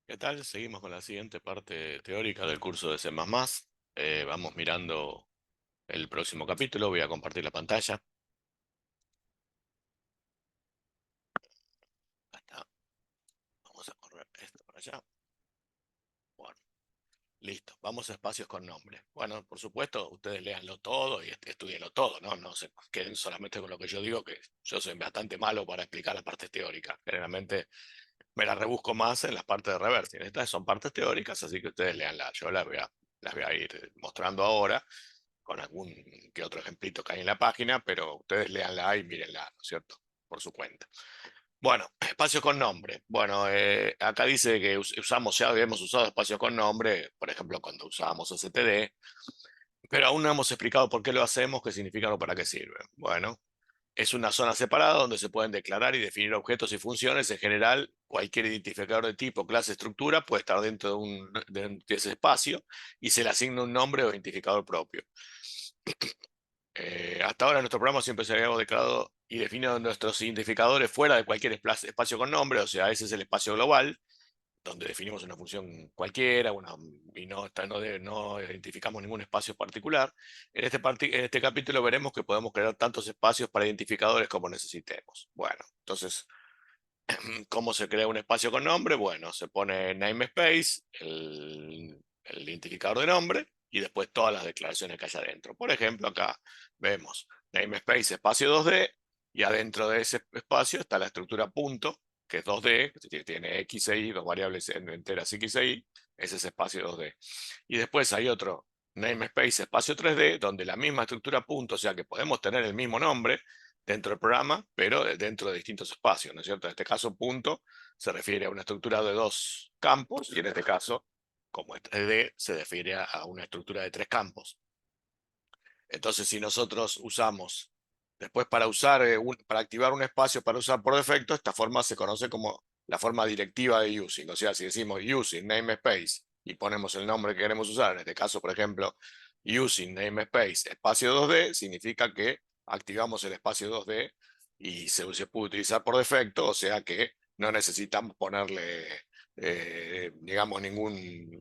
¿Qué tal? Seguimos con la siguiente parte teórica del curso de C++. Vamos mirando el próximo capítulo. Voy a compartir la pantalla. Ahí está. Vamos a correr esto para allá. Bueno, listo. Vamos a espacios con nombre. Bueno, por supuesto, ustedes léanlo todo y estudienlo todo, ¿no? No se queden solamente con lo que yo digo, que yo soy bastante malo para explicar las partes teóricas. Generalmente me las rebusco más en las partes de reversing. Estas son partes teóricas, así que ustedes leanlas. Yo las voy a ir mostrando ahora con algún que otro ejemplito que hay en la página, pero ustedes léanla y mírenla, ¿no es cierto? Por su cuenta. Bueno, espacios con nombre. Bueno, acá dice que ya habíamos usado espacios con nombre, por ejemplo, cuando usábamos std, pero aún no hemos explicado por qué lo hacemos, qué significan o para qué sirven. Bueno, es una zona separada donde se pueden declarar y definir objetos y funciones. En general, cualquier identificador de tipo, clase, estructura puede estar dentro de ese espacio y se le asigna un nombre o identificador propio. Hasta ahora en nuestro programa siempre se habíamos declarado y definido nuestros identificadores fuera de cualquier espacio con nombre, o sea, ese es el espacio global, donde definimos una función cualquiera y no identificamos ningún espacio particular. En este capítulo veremos que podemos crear tantos espacios para identificadores como necesitemos. Bueno, entonces, ¿cómo se crea un espacio con nombre? Bueno, se pone namespace, el identificador de nombre, y después todas las declaraciones que haya adentro. Por ejemplo, acá vemos namespace espacio 2D, y adentro de ese espacio está la estructura punto, que es 2D, que tiene x e y, dos variables enteras x e y, ese es espacio 2D. Y después hay otro namespace espacio 3D, donde la misma estructura punto, o sea que podemos tener el mismo nombre, dentro del programa, pero dentro de distintos espacios, ¿no es cierto? En este caso, punto se refiere a una estructura de dos campos, y en este caso, como es 3D, se refiere a una estructura de tres campos. Entonces, si nosotros usamos, después para activar un espacio para usar por defecto, esta forma se conoce como la forma directiva de using. O sea, si decimos using namespace y ponemos el nombre que queremos usar, en este caso, por ejemplo, using namespace espacio 2D, significa que activamos el espacio 2D y se puede utilizar por defecto, o sea que no necesitamos ponerle, digamos,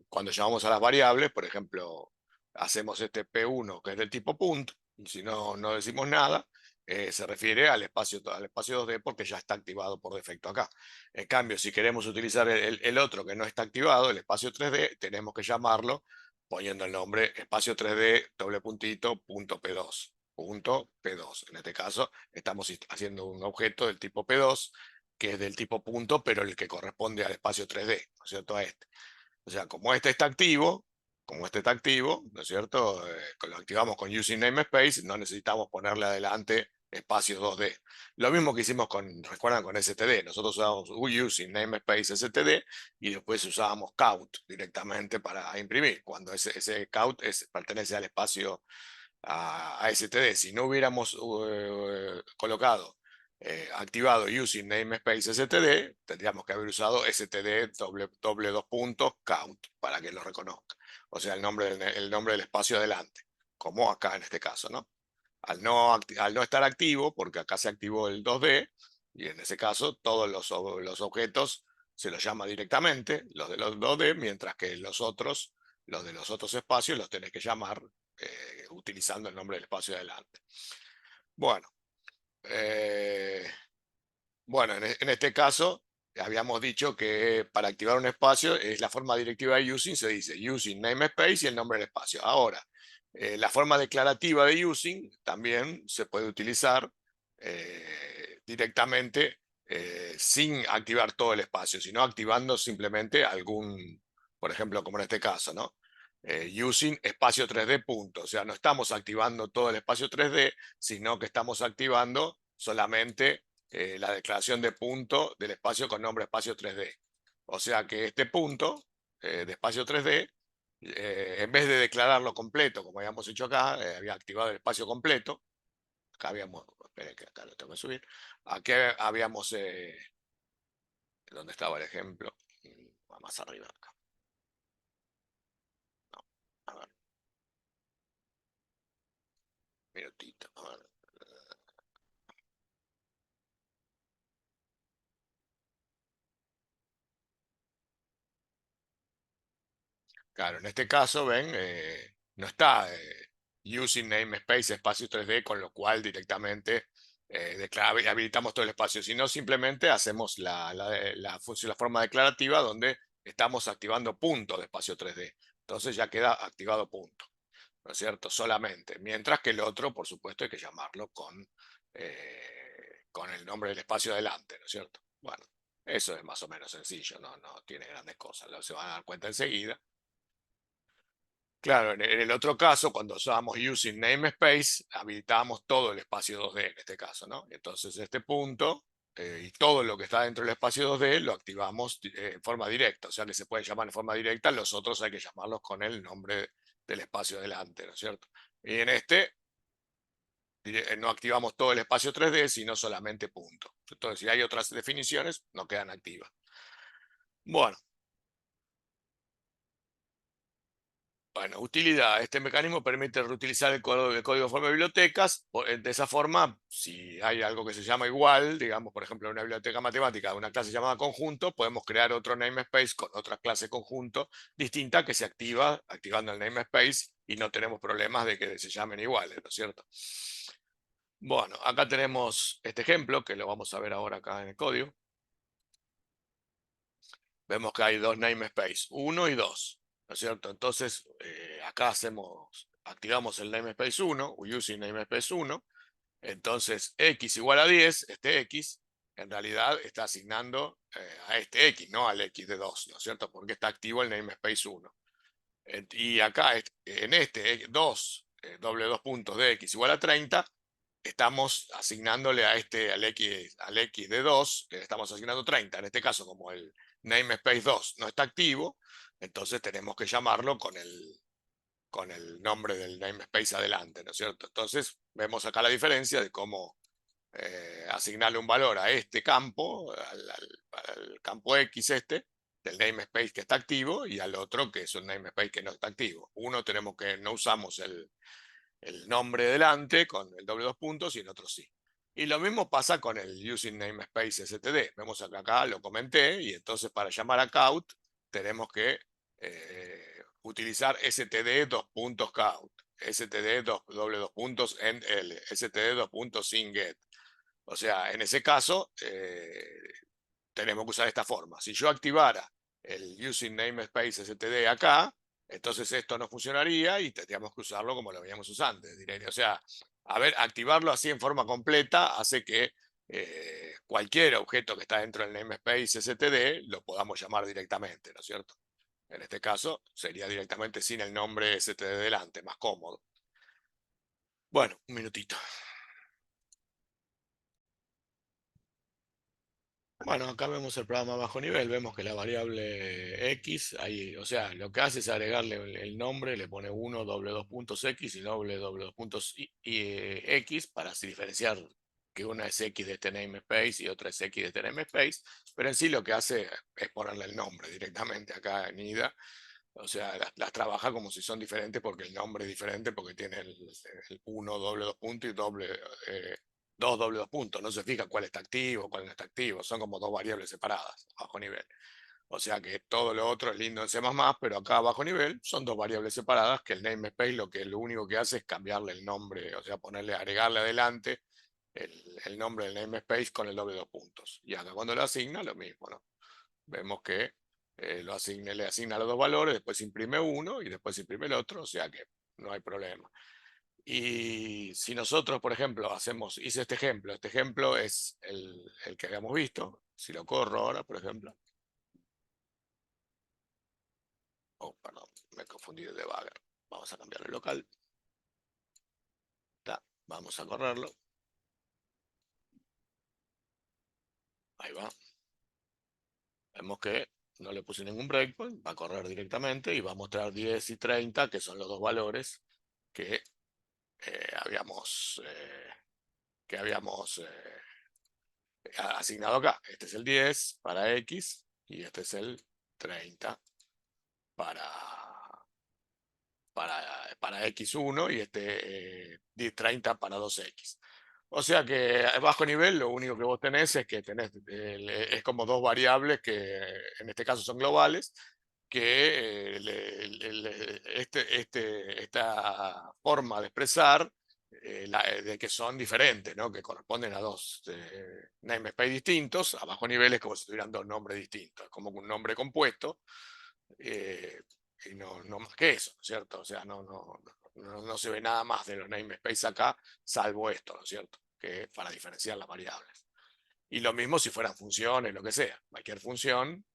cuando llamamos a las variables, por ejemplo, hacemos este P1 que es del tipo punto, y si no decimos nada, se refiere al espacio 2D porque ya está activado por defecto acá. En cambio, si queremos utilizar el otro que no está activado, el espacio 3D, tenemos que llamarlo poniendo el nombre espacio 3D doble puntito punto P2. Punto P2. En este caso, estamos haciendo un objeto del tipo P2, que es del tipo punto, pero el que corresponde al espacio 3D, ¿no es cierto? A este. O sea, como este está activo, ¿no es cierto? Lo activamos con using namespace, no necesitamos ponerle adelante espacios 2D. Lo mismo que hicimos recuerdan, con std. Nosotros usábamos using namespace std y después usábamos count directamente para imprimir, cuando ese count pertenece al espacio a std. Si no hubiéramos activado using namespace std, tendríamos que haber usado std doble dos puntos count para que lo reconozca. O sea, el nombre del espacio adelante, como acá en este caso, ¿no? Al no estar activo, porque acá se activó el 2D, y en ese caso todos los objetos se los llama directamente, los de los 2D, mientras que los de los otros espacios los tenés que llamar utilizando el nombre del espacio adelante. Bueno, eh, bueno, en este caso habíamos dicho que para activar un espacio es la forma directiva de using, se dice using namespace y el nombre del espacio. Ahora, la forma declarativa de using también se puede utilizar directamente sin activar todo el espacio, sino activando simplemente por ejemplo, como en este caso, ¿no? Using espacio 3D punto. O sea, no estamos activando todo el espacio 3D, sino que estamos activando solamente la declaración de punto del espacio con nombre espacio 3D. O sea que este punto de espacio 3D, en vez de declararlo completo, como habíamos hecho acá, había activado el espacio completo. Acá habíamos, esperen que acá lo tengo que subir. Aquí habíamos, ¿dónde estaba el ejemplo? Más arriba acá. No, a ver, minutito. A ver. Claro, en este caso, ven, no está using namespace espacio 3D, con lo cual directamente habilitamos todo el espacio, sino simplemente hacemos la función, la forma declarativa donde estamos activando punto de espacio 3D. Entonces ya queda activado punto, ¿no es cierto? Solamente. Mientras que el otro, por supuesto, hay que llamarlo con el nombre del espacio adelante, ¿no es cierto? Bueno, eso es más o menos sencillo, no tiene grandes cosas, se van a dar cuenta enseguida. Claro, en el otro caso, cuando usábamos using namespace, habilitábamos todo el espacio 2D en este caso, ¿no? Entonces este punto y todo lo que está dentro del espacio 2D lo activamos en forma directa, o sea que se puede llamar en forma directa, los otros hay que llamarlos con el nombre del espacio delante, ¿no es cierto? Y en este no activamos todo el espacio 3D, sino solamente punto. Entonces, si hay otras definiciones, no quedan activas. Bueno. Bueno, utilidad. Este mecanismo permite reutilizar el código de forma de bibliotecas. De esa forma, si hay algo que se llama igual, digamos, por ejemplo, una biblioteca matemática, una clase llamada conjunto, podemos crear otro namespace con otra clase conjunto distinta que se activa activando el namespace y no tenemos problemas de que se llamen iguales, ¿no es cierto? Bueno, acá tenemos este ejemplo que lo vamos a ver ahora acá en el código. Vemos que hay dos namespace, 1 y 2, ¿no es cierto? Entonces, acá activamos el namespace 1, using namespace 1, entonces x igual a 10, este x, en realidad está asignando a este x, no al x de 2, ¿no es cierto? Porque está activo el namespace 1. Y acá, en este 2, doble 2 puntos de x igual a 30, estamos asignándole al x de 2, le estamos asignando 30. En este caso, como el namespace 2 no está activo, entonces tenemos que llamarlo con el nombre del namespace adelante, ¿no es cierto? Entonces, vemos acá la diferencia de cómo asignarle un valor a este campo, al campo X del namespace que está activo, y al otro que es un namespace que no está activo. Uno no usamos el nombre delante con el doble dos puntos y en otro sí. Y lo mismo pasa con el using namespace std. Vemos acá, lo comenté, y entonces para llamar a count tenemos que utilizar std dos puntos count, std doble dos puntos end l, std dos puntos sin get. O sea, en ese caso tenemos que usar esta forma. Si yo activara el using namespace std acá, entonces esto no funcionaría y tendríamos que usarlo como lo veníamos usando. O sea, activarlo así en forma completa hace que cualquier objeto que está dentro del namespace std lo podamos llamar directamente, ¿no es cierto? En este caso sería directamente sin el nombre std delante, más cómodo. Bueno, un minutito. Bueno, acá vemos el programa a bajo nivel, vemos que la variable x, ahí, o sea, lo que hace es agregarle el nombre, le pone 1 doble 2 puntos x y doble 2 puntos x para así diferenciar que una es x de este namespace y otra es x de este namespace, pero en sí lo que hace es ponerle el nombre directamente acá en IDA, o sea, las trabaja como si son diferentes porque el nombre es diferente, porque tiene el 1 doble 2 puntos y eh, 2 doble 2 puntos. No se fija cuál está activo, cuál no está activo. Son como dos variables separadas a bajo nivel. O sea que todo lo otro es lindo en C++, pero acá a bajo nivel son dos variables separadas que el namespace lo único que hace es cambiarle el nombre, o sea, agregarle adelante el nombre del namespace con el doble 2 puntos. Y acá cuando lo asigna, lo mismo, ¿no? Vemos que le asigna los dos valores, después imprime uno y después imprime el otro, o sea que no hay problema. Y si nosotros, por ejemplo, hice este ejemplo es el que habíamos visto, si lo corro ahora, por ejemplo. Oh, perdón, me confundí de debugger. Vamos a cambiar el local. Vamos a correrlo. Ahí va. Vemos que no le puse ningún breakpoint, va a correr directamente y va a mostrar 10 y 30, que son los dos valores que habíamos asignado acá. Este es el 10 para X y este es el 30 para, para X1 y este 30 para 2X. O sea que a bajo nivel lo único que vos tenés es que es como dos variables que en este caso son globales que esta forma de expresar de que son diferentes, ¿no? Que corresponden a dos namespace distintos, a bajo nivel es como si tuvieran dos nombres distintos, es como un nombre compuesto, eh, y no más que eso, ¿no es cierto? O sea, no se ve nada más de los namespace acá, salvo esto, ¿no es cierto? Que es para diferenciar las variables. Y lo mismo si fueran funciones, lo que sea, cualquier función.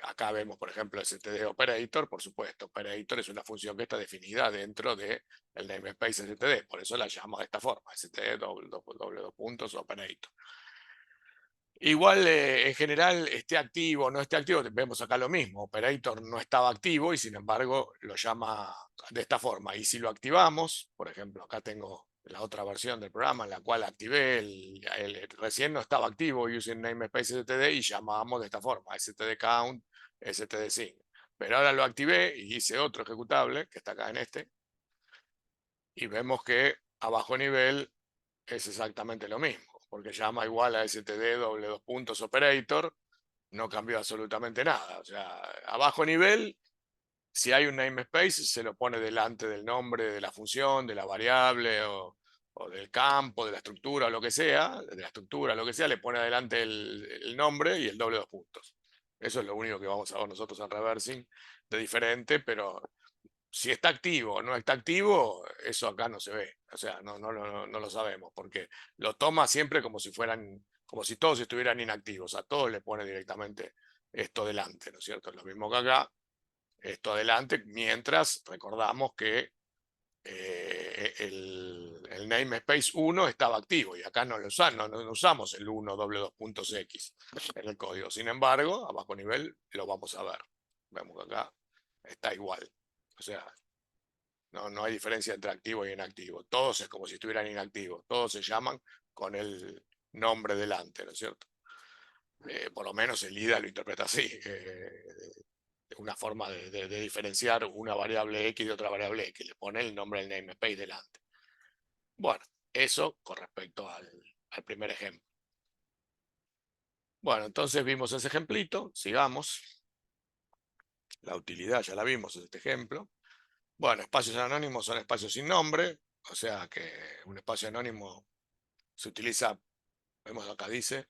Acá vemos, por ejemplo, std operator, por supuesto, operator es una función que está definida dentro del namespace std, por eso la llamamos de esta forma, std dos puntos operator. Igual, en general, esté activo o no esté activo, vemos acá lo mismo. Operator no estaba activo y sin embargo lo llama de esta forma. Y si lo activamos, por ejemplo, acá tengo la otra versión del programa en la cual activé recién no estaba activo using namespace std y llamábamos de esta forma, std count, std sync. Pero ahora lo activé y hice otro ejecutable que está acá en este y vemos que a bajo nivel es exactamente lo mismo, porque llama igual a std doble dos puntos operator, no cambió absolutamente nada. O sea, a bajo nivel, si hay un namespace, se lo pone delante del nombre de la función, de la variable o del campo, de la estructura, o lo que sea, de la estructura, lo que sea, le pone adelante el nombre y el doble dos puntos. Eso es lo único que vamos a ver nosotros en reversing de diferente, pero si está activo o no está activo, eso acá no se ve. O sea, no lo sabemos, porque lo toma siempre como si fueran, como si todos estuvieran inactivos. A todos le pone directamente esto delante, ¿no es cierto? Es lo mismo que acá, esto adelante, mientras recordamos que el namespace 1 estaba activo y acá no lo no usamos el 1 doble dos puntos X en el código. Sin embargo, a bajo nivel lo vamos a ver. Vemos que acá está igual. O sea, no hay diferencia entre activo y inactivo. Todos es como si estuvieran inactivos. Todos se llaman con el nombre delante, ¿no es cierto? Por lo menos el IDA lo interpreta así. Una forma de diferenciar una variable X de otra variable X. Le pone el nombre del namespace delante. Bueno, eso con respecto al primer ejemplo. Bueno, entonces vimos ese ejemplito. Sigamos. La utilidad ya la vimos en este ejemplo. Bueno, espacios anónimos son espacios sin nombre. O sea que un espacio anónimo se utiliza, vemos acá dice,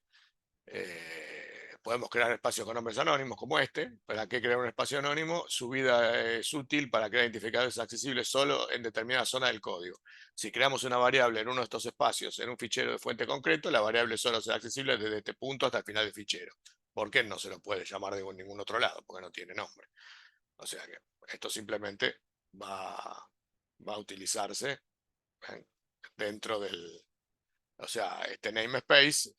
podemos crear espacios con nombres anónimos como este. ¿Para qué crear un espacio anónimo? Su vida es útil para crear identificadores accesibles solo en determinada zona del código. Si creamos una variable en uno de estos espacios en un fichero de fuente concreto, la variable solo será accesible desde este punto hasta el final del fichero. ¿Por qué no se lo puede llamar de ningún otro lado? Porque no tiene nombre. O sea que esto simplemente va, va a utilizarse dentro del, o sea, este namespace,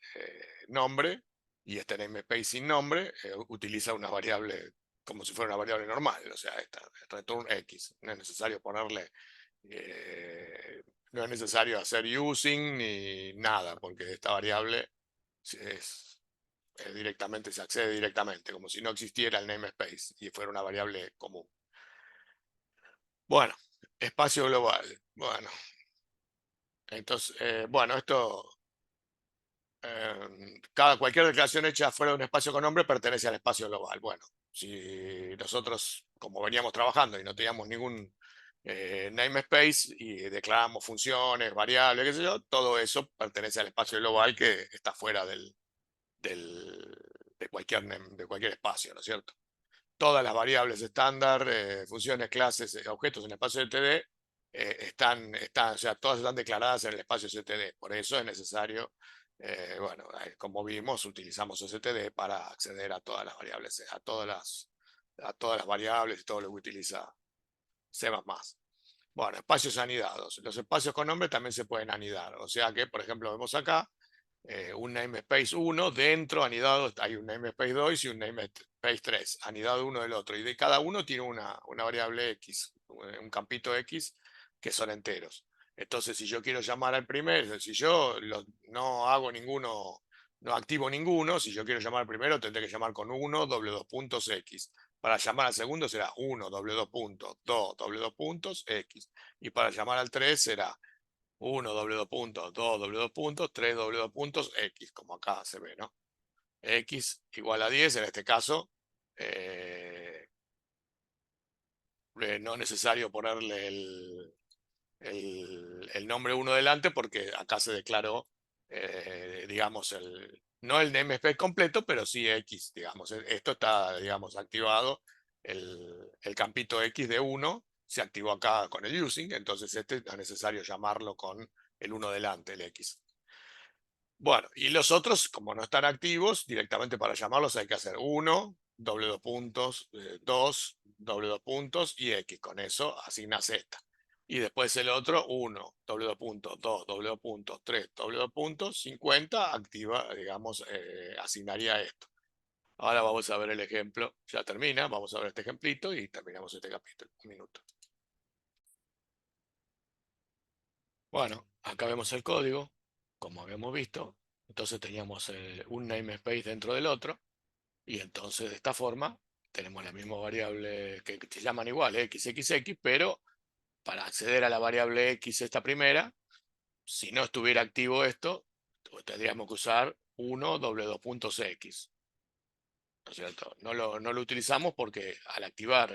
nombre, y este namespace sin nombre, utiliza una variable como si fuera una variable normal, o sea, esta return X. No es necesario ponerle, no es necesario hacer using ni nada, porque esta variable directamente, se accede directamente, como si no existiera el namespace y fuera una variable común. Bueno, espacio global. Bueno, entonces, bueno, esto cualquier declaración hecha fuera de un espacio con nombre pertenece al espacio global. Bueno, si nosotros, como veníamos trabajando y no teníamos ningún namespace y declaramos funciones, variables, qué sé yo, todo eso pertenece al espacio global que está fuera de cualquier espacio, ¿no es cierto? Todas las variables estándar, funciones, clases, objetos en el espacio std o sea, todas están declaradas en el espacio std. Por eso es necesario, bueno, como vimos, utilizamos std para acceder a todas las variables, a todas las variables y todo lo que utiliza C++. Bueno, espacios anidados. Los espacios con nombre también se pueden anidar. O sea que, por ejemplo, vemos acá un namespace 1, dentro anidado hay un namespace 2 y un namespace 3, anidado uno del otro. Y de cada uno tiene una variable X, un campito X, que son enteros. Entonces, si yo quiero llamar al primero, si yo no hago ninguno, no activo ninguno, si yo quiero llamar al primero, tendré que llamar con 1, doble dos puntos X. Para llamar al segundo será 1, doble dos puntos, 2, doble dos puntos, X. Y para llamar al 3 será 1, doble dos puntos, 2, doble dos puntos, 3, doble dos puntos, X, como acá se ve, ¿no? X igual a 10, en este caso, no es necesario ponerle el nombre uno delante porque acá se declaró, digamos, no el namespace completo, pero sí X, digamos. Esto está, digamos, activado. El campito X de uno se activó acá con el using, entonces este no es necesario llamarlo con el uno delante, el X. Bueno, y los otros, como no están activos, directamente para llamarlos hay que hacer uno, doble dos puntos, 2, doble dos puntos y X. Con eso asignas esta. Y después el otro, 1, doble dos puntos, 2, doble dos puntos, 3, doble dos puntos, 50, activa, digamos, asignaría esto. Ahora vamos a ver el ejemplo. Ya termina, vamos a ver este ejemplito y terminamos este capítulo. Un minuto. Bueno, acá vemos el código, como habíamos visto. Entonces teníamos un namespace dentro del otro. Y entonces de esta forma tenemos la misma variable que se llaman igual, xxx, pero para acceder a la variable x, esta primera, si no estuviera activo esto, tendríamos que usar 1 doble dos puntos x. ¿No es cierto? No lo utilizamos porque al activar,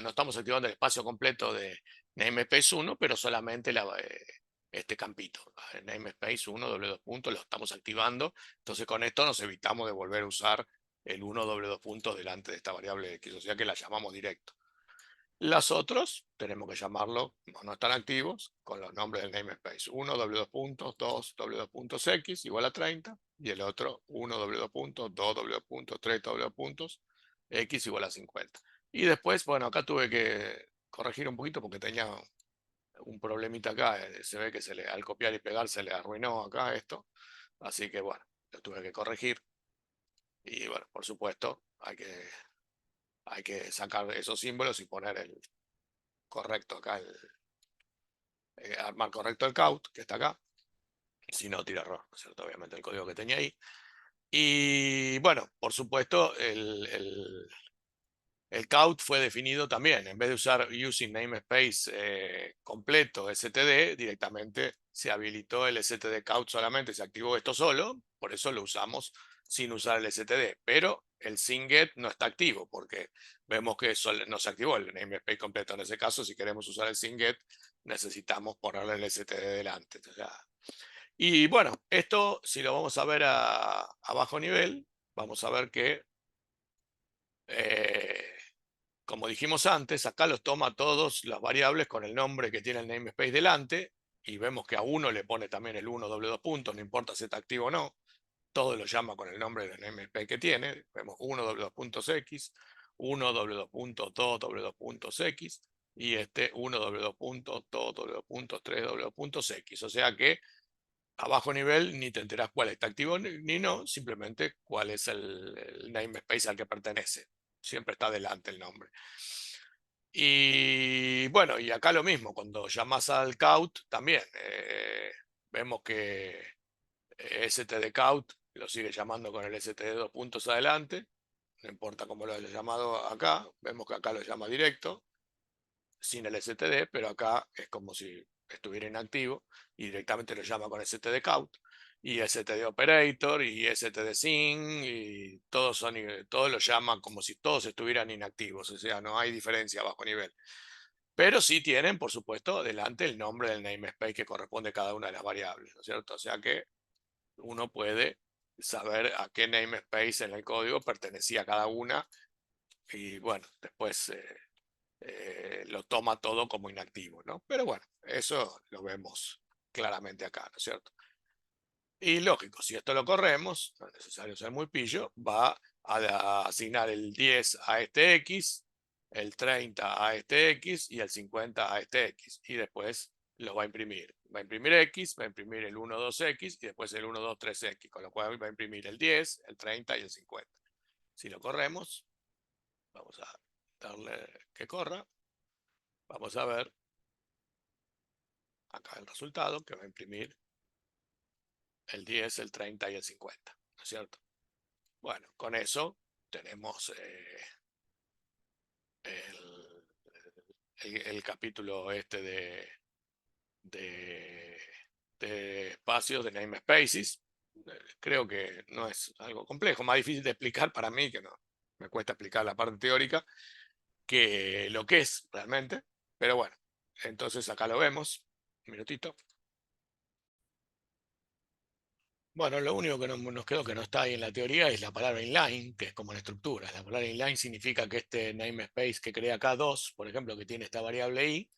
no estamos activando el espacio completo de namespace 1, pero solamente este campito, namespace 1, doble dos puntos, lo estamos activando. Entonces con esto nos evitamos de volver a usar el 1 doble dos puntos delante de esta variable x, o sea que la llamamos directo. Las otros tenemos que llamarlo, como no están activos, con los nombres del namespace. 1 doble dos puntos, 2 doble dos puntos x igual a 30, y el otro 1 doble dos puntos, 2 doble dos puntos, 3 doble dos puntos, x igual a 50. Y después, bueno, acá tuve que corregir un poquito porque tenía un problemita acá. Se ve que al copiar y pegar se le arruinó acá esto. Así que bueno, lo tuve que corregir. Y bueno, por supuesto, hay que sacar esos símbolos y poner el correcto acá, armar correcto el count, que está acá, si no tira error, ¿no es cierto? Obviamente el código que tenía ahí. Y bueno, por supuesto, el count fue definido también. En vez de usar using namespace completo std, directamente se habilitó el std count solamente, se activó esto solo, por eso lo usamos sin usar el std. Pero el singet no está activo porque vemos que no se activó el namespace completo. En ese caso, si queremos usar el singet, necesitamos ponerle el std delante. O sea, y bueno, esto si lo vamos a ver a bajo nivel, vamos a ver que eh, como dijimos antes, acá los toma todos las variables con el nombre que tiene el namespace delante, y vemos que a uno le pone también el 1 doble dos puntos, no importa si está activo o no, todo lo llama con el nombre del namespace que tiene. Vemos 1 doble dos puntos x, 1 doble dos puntos, 2 doble dos puntos x, y este 1 doble dos puntos, 2 doble dos puntos, 3 doble dos puntos x. O sea que a bajo nivel ni te enteras cuál está activo ni no, simplemente cuál es el namespace al que pertenece. Siempre está delante el nombre. Y bueno, y acá lo mismo, cuando llamas al count también, vemos que stdcount lo sigue llamando con el std dos puntos adelante, no importa cómo lo haya llamado acá, vemos que acá lo llama directo, sin el std, pero acá es como si estuviera inactivo y directamente lo llama con stdcount y stdoperator y stdsyn, y todos lo llaman como si todos estuvieran inactivos, o sea, no hay diferencia a bajo nivel. Pero sí tienen, por supuesto, delante el nombre del namespace que corresponde a cada una de las variables, ¿no es cierto? O sea que uno puede saber a qué namespace en el código pertenecía cada una, y bueno, después lo toma todo como inactivo, ¿no? Pero bueno, eso lo vemos claramente acá, ¿no es cierto? Y lógico, si esto lo corremos, no es necesario ser muy pillo, va a asignar el 10 a este X, el 30 a este X y el 50 a este X. Y después lo va a imprimir. Va a imprimir X, va a imprimir el 1, 2X y después el 1, 2, 3X. Con lo cual va a imprimir el 10, el 30 y el 50. Si lo corremos, vamos a darle que corra. Vamos a ver acá el resultado que va a imprimir el 10, el 30 y el 50. ¿No es cierto? Bueno, con eso tenemos el, el capítulo este de, de espacios, de namespaces. Creo que no es algo complejo, más difícil de explicar para mí, que no me cuesta explicar la parte teórica. que lo que es realmente. Pero bueno, entonces acá lo vemos. Un minutito. Bueno, lo único que nos quedó que no está ahí en la teoría es la palabra inline, que es como la estructura. La palabra inline significa que este namespace que crea acá 2, por ejemplo, que tiene esta variable i,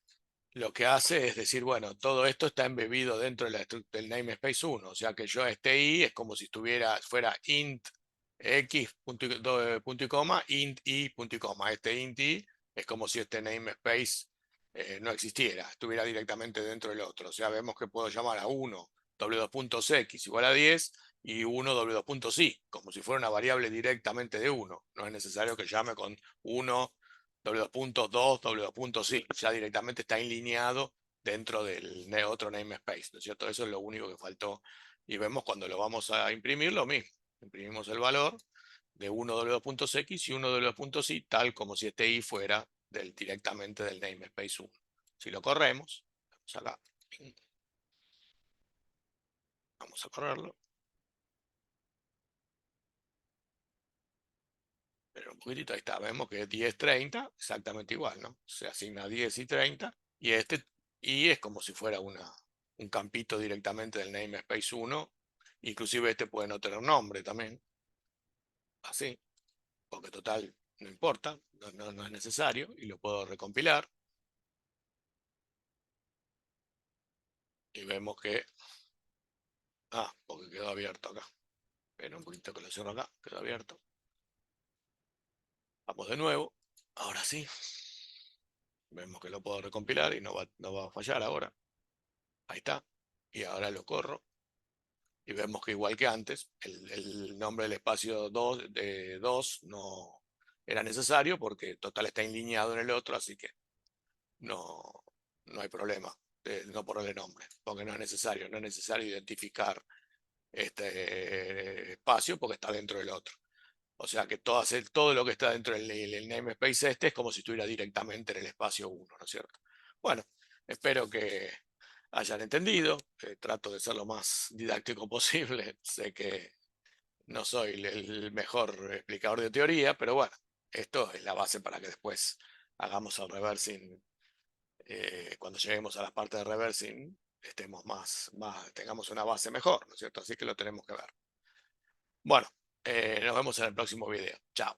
lo que hace es decir, bueno, todo esto está embebido dentro de del namespace 1, o sea que yo este i es como si fuera int x punto y coma, int y punto y coma. Este int i es como si este namespace no existiera, estuviera directamente dentro del otro. O sea, vemos que puedo llamar a 1 w2.x igual a 10 y 1 w2.si, como si fuera una variable directamente de 1. No es necesario que llame con 1 w.2, w.si, ya directamente está alineado dentro del otro namespace, ¿no es cierto? Eso es lo único que faltó. Y vemos cuando lo vamos a imprimir lo mismo. Imprimimos el valor de 1 w.x y 1 w.si, tal como si este i fuera directamente del namespace 1. Si lo corremos, vamos acá, vamos a correrlo, pero un poquitito, ahí está, vemos que es 10, 30, exactamente igual, ¿no? Se asigna 10 y 30, y este y es como si fuera un campito directamente del namespace 1, inclusive este puede no tener nombre también, así, porque total, no importa, no es necesario, y lo puedo recompilar, y vemos que, porque quedó abierto acá, pero un poquito que lo cierro acá, quedó abierto, vamos de nuevo, ahora sí, vemos que lo puedo recompilar y no va a fallar ahora, ahí está, y ahora lo corro, y vemos que igual que antes, el nombre del espacio 2 de 2 no era necesario porque total está alineado en el otro, así que no, no hay problema de no ponerle nombre, porque no es necesario identificar este espacio porque está dentro del otro. O sea que todo lo que está dentro del namespace este es como si estuviera directamente en el espacio 1, ¿no es cierto? Bueno, espero que hayan entendido. Trato de ser lo más didáctico posible. Sé que no soy el mejor explicador de teoría, pero bueno, esto es la base para que después hagamos el reversing. Cuando lleguemos a las partes de reversing, tengamos una base mejor, ¿no es cierto? Así que lo tenemos que ver. Bueno, nos vemos en el próximo video. Chao.